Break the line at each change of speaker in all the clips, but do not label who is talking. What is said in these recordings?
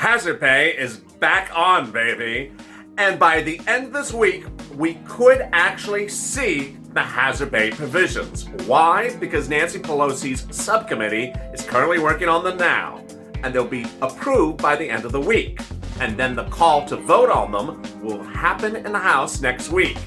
Hazard pay is back on, baby. And by the end of this week, we could actually see the hazard pay provisions. Why? Because Nancy Pelosi's subcommittee is currently working on them now, and they'll be approved by the end of the week. And then the call to vote on them will happen in the House next week.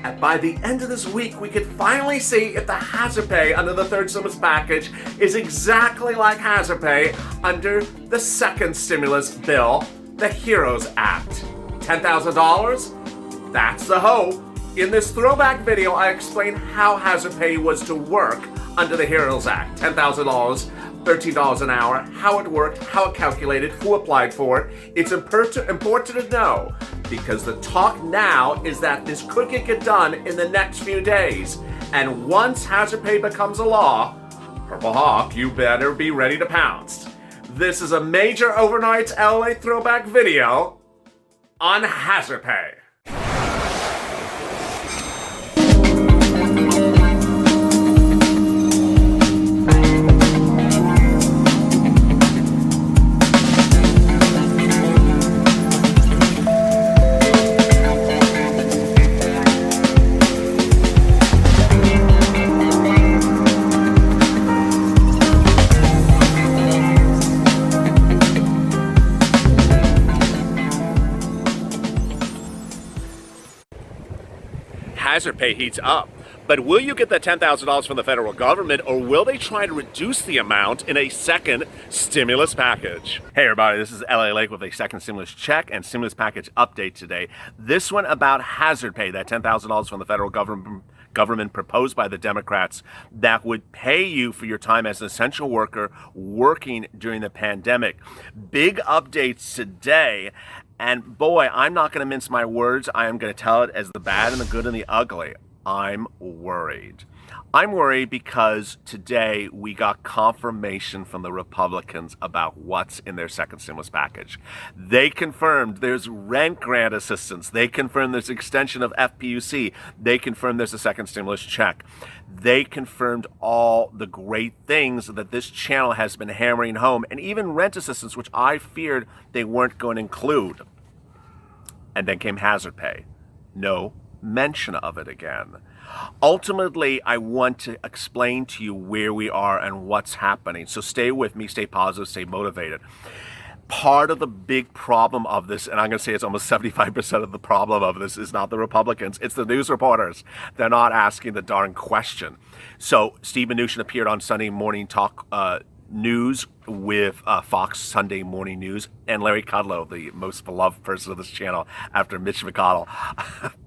And by the end of this week, we could finally see if the hazard pay under the third stimulus package is exactly like hazard pay under the second stimulus bill, the HEROES Act. $10,000? That's the hope. In this throwback video, I explained how hazard pay was to work under the HEROES Act. $10,000, $13 an hour, how it worked, how it calculated, who applied for it. It's important to know, because the talk now is that this could get done in the next few days. And once hazard pay becomes a law, Purple Hawk, you better be ready to pounce. This is a major overnight LA throwback video on hazard pay. Hazard pay heats up. But will you get the $10,000 from the federal government, or will they try to reduce the amount in a second stimulus package? Hey everybody, this is LA Lake with a second stimulus check and stimulus package update today. This one about hazard pay, that $10,000 from the federal government proposed by the Democrats that would pay you for your time as an essential worker working during the pandemic. Big updates today. And boy, I'm not going to mince my words. I am going to tell it as the bad and the good and the ugly. I'm worried. I'm worried because today we got confirmation from the Republicans about what's in their second stimulus package. They confirmed there's rent grant assistance. They confirmed there's extension of FPUC. They confirmed there's a second stimulus check. They confirmed all the great things that this channel has been hammering home, and even rent assistance, which I feared they weren't going to include. And then came hazard pay. No mention of it again. Ultimately, I want to explain to you where we are and what's happening. So stay with me, stay positive, stay motivated. Part of the big problem of this, and I'm going to say it's almost 75% of the problem of this, is not the Republicans, it's the news reporters. They're not asking the darn question. So Steve Mnuchin appeared on Sunday Morning Talk News with Fox Sunday Morning News, and Larry Kudlow, the most beloved person of this channel after Mitch McConnell,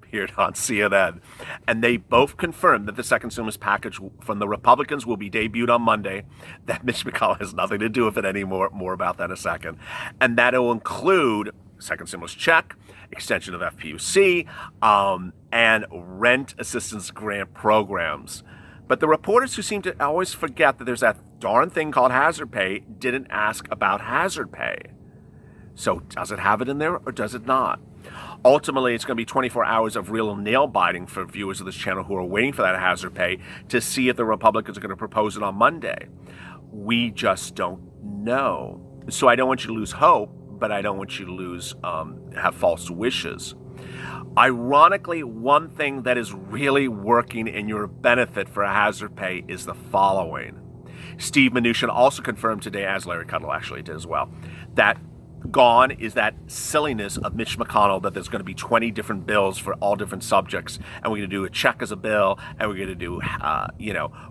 appeared on CNN. And they both confirmed that the second stimulus package from the Republicans will be debuted on Monday, that Mitch McConnell has nothing to do with it anymore, more about that in a second, and that it will include second stimulus check, extension of FPUC, and rent assistance grant programs. But the reporters who seem to always forget that there's that darn thing called hazard pay didn't ask about hazard pay. So does it have it in there or does it not? Ultimately, it's going to be 24 hours of real nail-biting for viewers of this channel who are waiting for that hazard pay to see if the Republicans are going to propose it on Monday. We just don't know. So I don't want you to lose hope, but I don't want you to have false wishes. Ironically, one thing that is really working in your benefit for a hazard pay is the following. Steve Mnuchin also confirmed today, as Larry Kudlow actually did as well, that gone is that silliness of Mitch McConnell that there's going to be 20 different bills for all different subjects, and we're going to do a check as a bill, and we're going to do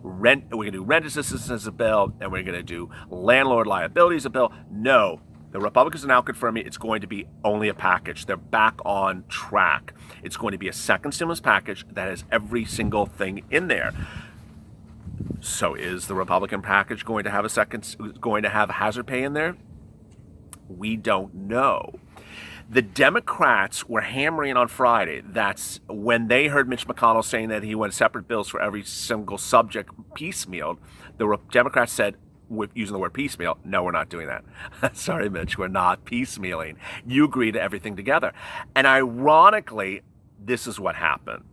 rent. We're going to do rent assistance as a bill, and we're going to do landlord liability as a bill. No. The Republicans are now confirming it's going to be only a package. They're back on track. It's going to be a second stimulus package that has every single thing in there. So is the Republican package going to have hazard pay in there? We don't know. The Democrats were hammering on Friday. That's when they heard Mitch McConnell saying that he wanted separate bills for every single subject piecemeal. The Democrats said, with using the word piecemeal, no, we're not doing that. Sorry, Mitch, we're not piecemealing. You agree to everything together. And ironically, this is what happened.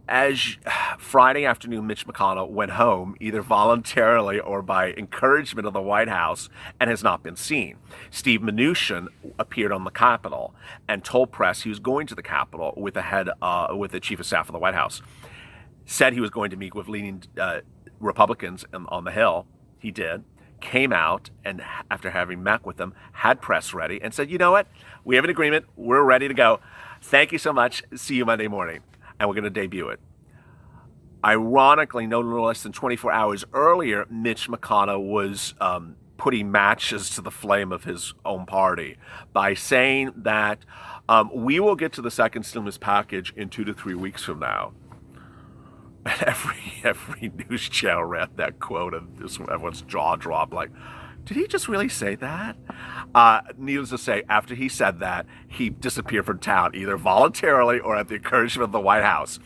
as Friday afternoon, Mitch McConnell went home, either voluntarily or by encouragement of the White House, and has not been seen. Steve Mnuchin appeared on the Capitol and told press he was going to the Capitol with the chief of staff of the White House. Said he was going to meet with leading Republicans on the Hill. He did. Came out, and after having met with them, had press ready and said, you know what? We have an agreement. We're ready to go. Thank you so much. See you Monday morning. And we're going to debut it. Ironically, no less than 24 hours earlier, Mitch McConnell was putting matches to the flame of his own party by saying that we will get to the second stimulus package in 2 to 3 weeks from now. Every news channel ran that quote, and everyone's jaw dropped like, did he just really say that? Needless to say, after he said that, he disappeared from town, either voluntarily or at the encouragement of the White House.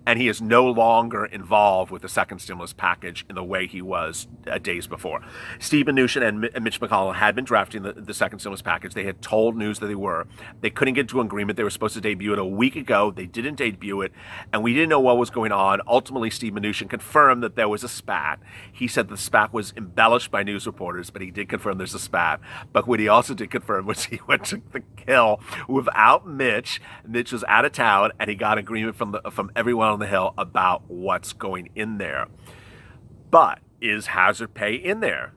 And he is no longer involved with the second stimulus package in the way he was days before. Steve Mnuchin and Mitch McConnell had been drafting the second stimulus package. They had told news that they were. They couldn't get to an agreement. They were supposed to debut it a week ago. They didn't debut it, and we didn't know what was going on. Ultimately, Steve Mnuchin confirmed that there was a spat. He said the spat was embellished by news reporters, but he did confirm there's a spat. But what he also did confirm was he went to the Hill without Mitch. Mitch was out of town, and he got agreement from everyone on the Hill about what's going in there. But is hazard pay in there?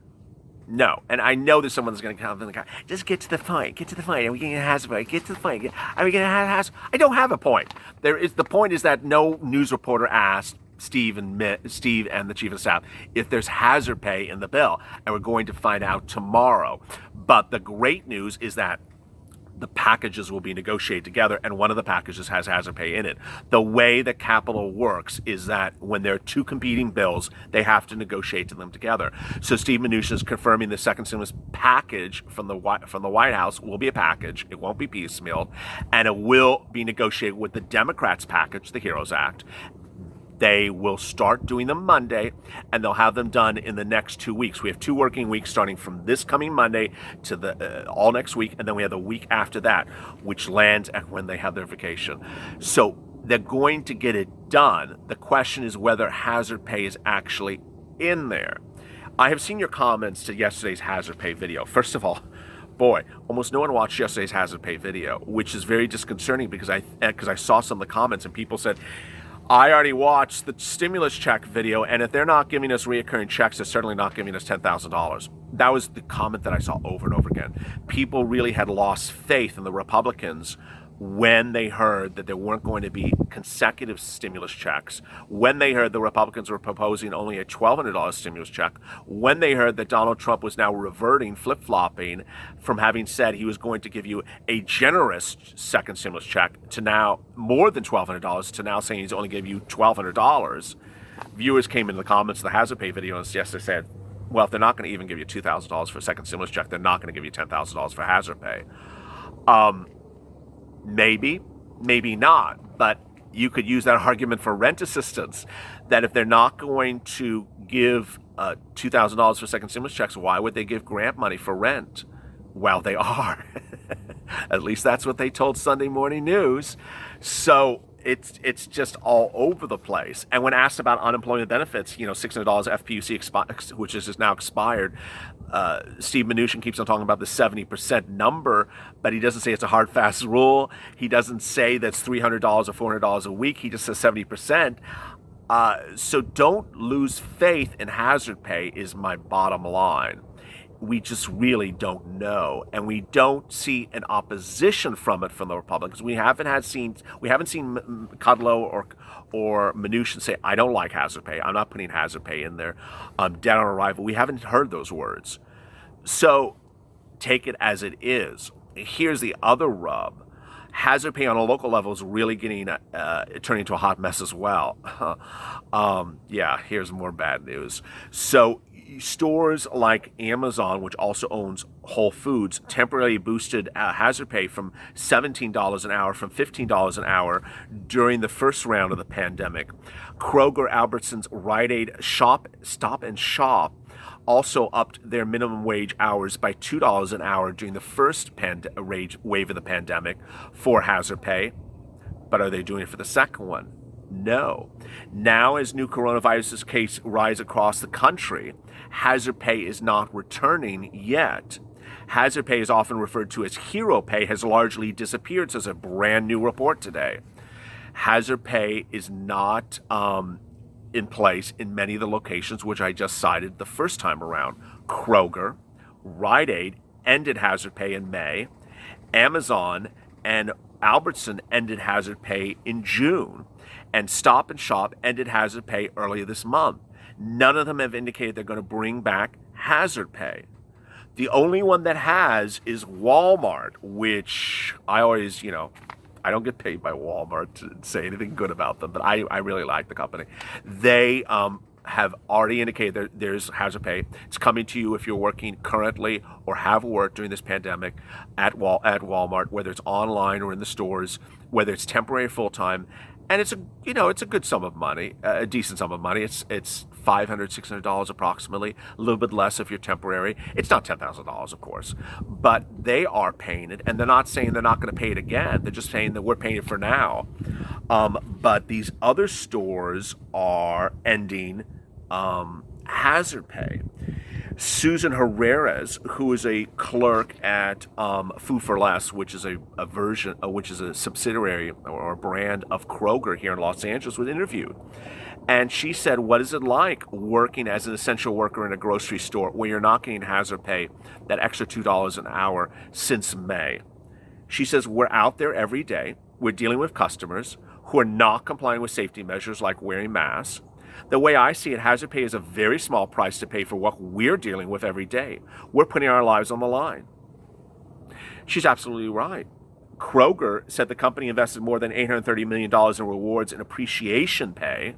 No. And I know there's someone that's going to come in the car. Just get to the point. Get to the point. Are we going to hazard pay? Get to the point. Are we going to have hazard? I don't have a point. The point is that no news reporter asked Steve and the chief of staff if there's hazard pay in the bill, and we're going to find out tomorrow. But the great news is that the packages will be negotiated together, and one of the packages has hazard pay in it. The way the Capitol works is that when there are two competing bills, they have to negotiate them together. So Steve Mnuchin is confirming the second stimulus package from the White House will be a package. It won't be piecemeal, and it will be negotiated with the Democrats' package, the HEROES Act. They will start doing them Monday, and they'll have them done in the next 2 weeks. We have 2 working weeks starting from this coming Monday to the all next week, and then we have the week after that, which lands at when they have their vacation. So they're going to get it done. The question is whether hazard pay is actually in there. I have seen your comments to yesterday's hazard pay video. First of all, boy, almost no one watched yesterday's hazard pay video, which is very disconcerting because I saw some of the comments and people said, I already watched the stimulus check video, and if they're not giving us reoccurring checks, they're certainly not giving us $10,000. That was the comment that I saw over and over again. People really had lost faith in the Republicans when they heard that there weren't going to be consecutive stimulus checks, when they heard the Republicans were proposing only a $1,200 stimulus check, when they heard that Donald Trump was now reverting, flip-flopping from having said he was going to give you a generous second stimulus check to now more than $1,200 to now saying he's only giving you $1,200. Viewers came into the comments of the hazard pay video and yesterday said, well, if they're not going to even give you $2,000 for a second stimulus check, they're not going to give you $10,000 for hazard pay. Maybe, maybe not, but you could use that argument for rent assistance, that if they're not going to give $2,000 for second stimulus checks, why would they give grant money for rent? Well, they are. At least that's what they told Sunday Morning News. So it's just all over the place. And when asked about unemployment benefits, $600 FPUC, which is just now expired, Steve Mnuchin keeps on talking about the 70% number, but he doesn't say it's a hard, fast rule. He doesn't say that's $300 or $400 a week. He just says 70%. So don't lose faith in hazard pay is my bottom line. We just really don't know, and we don't see an opposition from it from the Republicans. We haven't seen Kudlow or Mnuchin say, I don't like hazard pay. I'm not putting hazard pay in there. Dead on arrival. We haven't heard those words. So take it as it is. Here's the other rub. Hazard pay on a local level is really turning into a hot mess as well. Here's more bad news. So stores like Amazon, which also owns Whole Foods, temporarily boosted hazard pay from $17 an hour from $15 an hour during the first round of the pandemic. Kroger, Albertsons, Rite Aid, Stop and Shop also upped their minimum wage hours by $2 an hour during the first wave of the pandemic for hazard pay. But are they doing it for the second one? No. Now, as new coronavirus cases rise across the country, hazard pay is not returning yet. Hazard pay is often referred to as hero pay, has largely disappeared, says a brand new report today. Hazard pay is not in place in many of the locations which I just cited the first time around. Kroger, Rite Aid ended hazard pay in May. Amazon and Albertson ended hazard pay in June. And Stop and Shop ended hazard pay earlier this month. None of them have indicated they're going to bring back hazard pay. The only one that has is Walmart, which I always, I don't get paid by Walmart to say anything good about them, but I really like the company. They have already indicated there's hazard pay. It's coming to you if you're working currently or have worked during this pandemic at Walmart, whether it's online or in the stores, whether it's temporary or full-time. And it's a good sum of money, a decent sum of money. It's $500, $600 approximately, a little bit less if you're temporary. It's not $10,000, of course, but they are paying it, and they're not saying they're not going to pay it again. They're just saying that we're paying it for now. But these other stores are ending hazard pay. Susan Herrera's, who is a clerk at Food for Less, which is which is a subsidiary or a brand of Kroger here in Los Angeles, was interviewed. And she said, what is it like working as an essential worker in a grocery store where you're not getting hazard pay, that extra $2 an hour, since May? She says, we're out there every day. We're dealing with customers who are not complying with safety measures like wearing masks. The way I see it, hazard pay is a very small price to pay for what we're dealing with every day. We're putting our lives on the line. She's absolutely right. Kroger said the company invested more than $830 million in rewards and appreciation pay.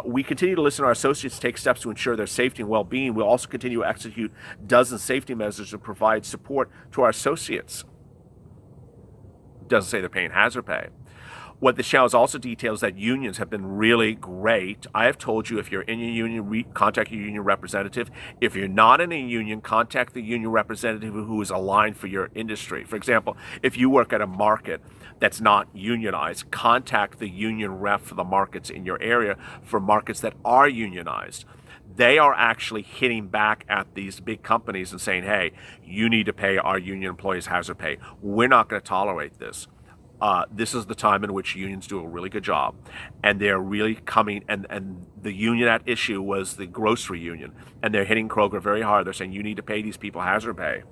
We continue to listen to our associates take steps to ensure their safety and well-being. We'll also continue to execute dozens of safety measures to provide support to our associates. Doesn't say they're paying hazard pay. What the show also details that unions have been really great. I have told you, if you're in your union, contact your union representative. If you're not in a union, contact the union representative who is aligned for your industry. For example, if you work at a market that's not unionized, contact the union rep for the markets in your area for markets that are unionized. They are actually hitting back at these big companies and saying, hey, you need to pay our union employees hazard pay. We're not going to tolerate this. This is the time in which unions do a really good job, and they're really coming, and the union at issue was the grocery union, and they're hitting Kroger very hard. They're saying, you need to pay these people hazard pay.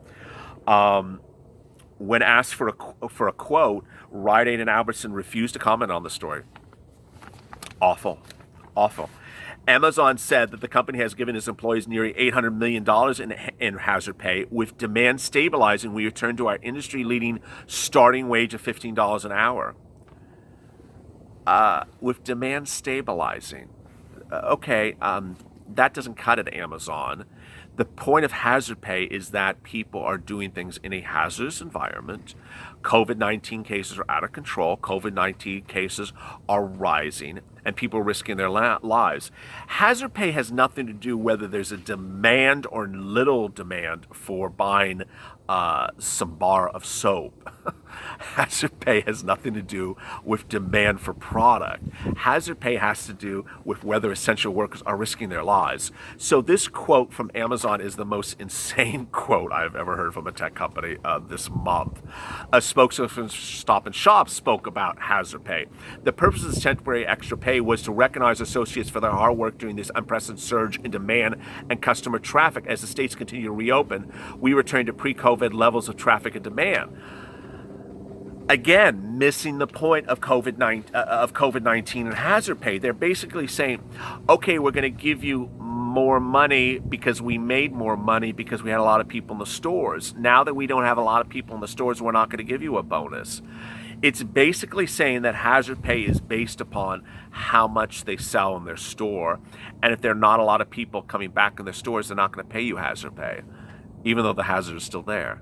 When asked for a quote, Rite Aid and Albertson refused to comment on the story. Awful. Amazon said that the company has given its employees nearly $800 million in hazard pay. With demand stabilizing, we return to our industry-leading starting wage of $15 an hour. With demand stabilizing, that doesn't cut it, Amazon. The point of hazard pay is that people are doing things in a hazardous environment. COVID-19 cases are out of control. COVID-19 cases are rising, and people are risking their lives. Hazard pay has nothing to do whether there's a demand or little demand for buying some bar of soap. Hazard pay has nothing to do with demand for product. Hazard pay has to do with whether essential workers are risking their lives. So this quote from Amazon is the most insane quote I've ever heard from a tech company this month. A spokesperson from Stop and Shop spoke about hazard pay. The purpose of this temporary extra pay was to recognize associates for their hard work during this unprecedented surge in demand and customer traffic. As the states continue to reopen, we return to pre-COVID levels of traffic and demand. Again, missing the point of COVID-19 and hazard pay. They're basically saying, okay, we're going to give you more money because we made more money because we had a lot of people in the stores. Now that we don't have a lot of people in the stores, we're not going to give you a bonus. It's basically saying that hazard pay is based upon how much they sell in their store. And if there are not a lot of people coming back in their stores, they're not going to pay you hazard pay, even though the hazard is still there.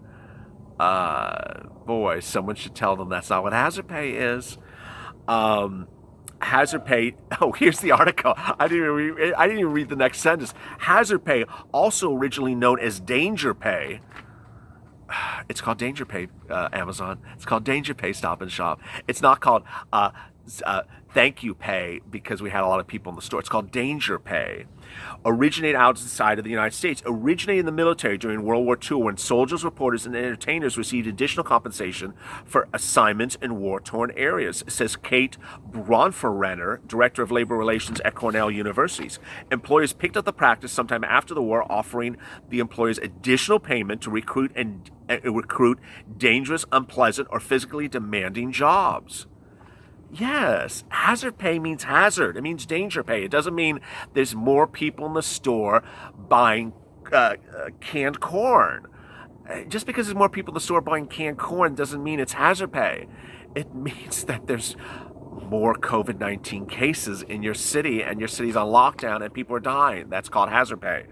Boy, someone should tell them that's not what hazard pay is. Hazard pay, here's the article. I didn't even read the next sentence. Hazard pay, also originally known as danger pay. It's called danger pay, Amazon. It's called danger pay, Stop and Shop. It's not called thank you pay because we had a lot of people in the store. It's called danger pay. Originated outside of the United States. Originated in the military during World War II when soldiers, reporters, and entertainers received additional compensation for assignments in war-torn areas, says Kate Bronferenner, Director of Labor Relations at Cornell University. Employers picked up the practice sometime after the war, offering the employers additional payment to recruit dangerous, unpleasant, or physically demanding jobs. Yes, hazard pay means hazard. It means danger pay. It doesn't mean there's more people in the store buying canned corn. Just because there's more people in the store buying canned corn doesn't mean it's hazard pay. It means that there's more COVID-19 cases in your city and your city's on lockdown and people are dying. That's called hazard pay.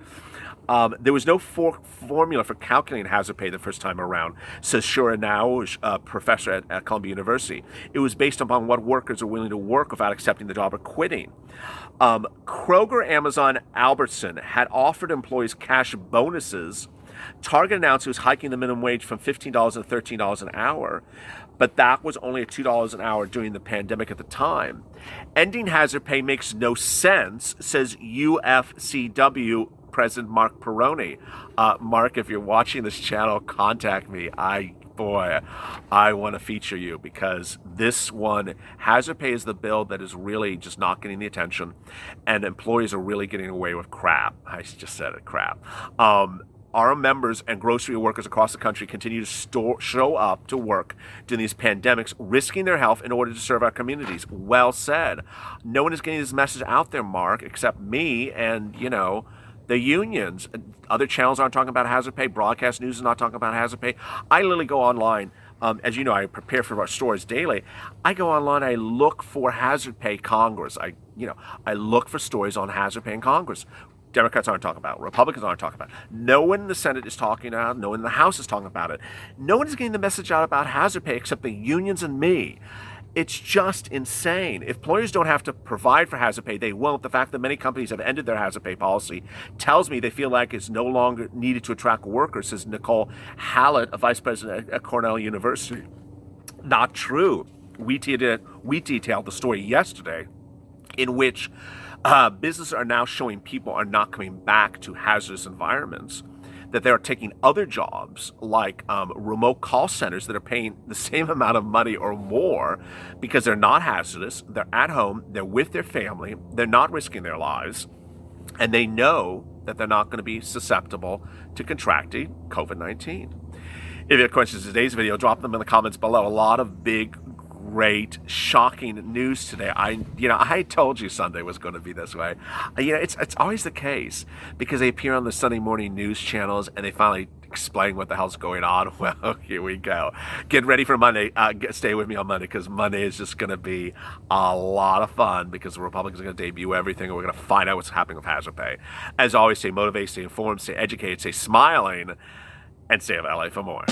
There was no formula for calculating hazard pay the first time around, says Shura Now, a professor at Columbia University. It was based upon what workers are willing to work without accepting the job or quitting. Kroger, Amazon, Albertson had offered employees cash bonuses. Target announced it was hiking the minimum wage from $15 to $13 an hour, but that was only at $2 an hour during the pandemic at the time. Ending hazard pay makes no sense, says UFCW President Mark Peroni. Mark, if you're watching this channel, contact me. I want to feature you because this one, hazard pay is the bill that is really just not getting the attention, and employees are really getting away with crap. I just said it, crap. Our members and grocery workers across the country continue to show up to work during these pandemics, risking their health in order to serve our communities. Well said. No one is getting this message out there, Mark, except me and, the unions. Other channels aren't talking about hazard pay. Broadcast news is not talking about hazard pay. I literally go online. As you know, I prepare for our stories daily. I go online. I look for hazard pay Congress. I look for stories on hazard pay in Congress. Democrats aren't talking about it. Republicans aren't talking about it. No one in the Senate is talking about it. No one in the House is talking about it. No one is getting the message out about hazard pay except the unions and me. It's just insane. If employers don't have to provide for hazard pay, they won't. The fact that many companies have ended their hazard pay policy tells me they feel like it's no longer needed to attract workers, says Nicole Hallett, a vice president at Cornell University. Not true. We detailed the story yesterday in which businesses are now showing people are not coming back to hazardous environments, that they're taking other jobs like remote call centers that are paying the same amount of money or more because they're not hazardous, they're at home, they're with their family, they're not risking their lives, and they know that they're not going to be susceptible to contracting COVID-19. If you have questions in today's video, drop them in the comments below. A lot of big, great, shocking news today. I told you Sunday was going to be this way. It's always the case because they appear on the Sunday morning news channels and they finally explain what the hell's going on. Well, here we go. Get ready for Monday. Stay with me on Monday because Monday is just going to be a lot of fun because the Republicans are going to debut everything and we're going to find out what's happening with hazard pay. As always, stay motivated, stay informed, stay educated, stay smiling, and stay of LA for more.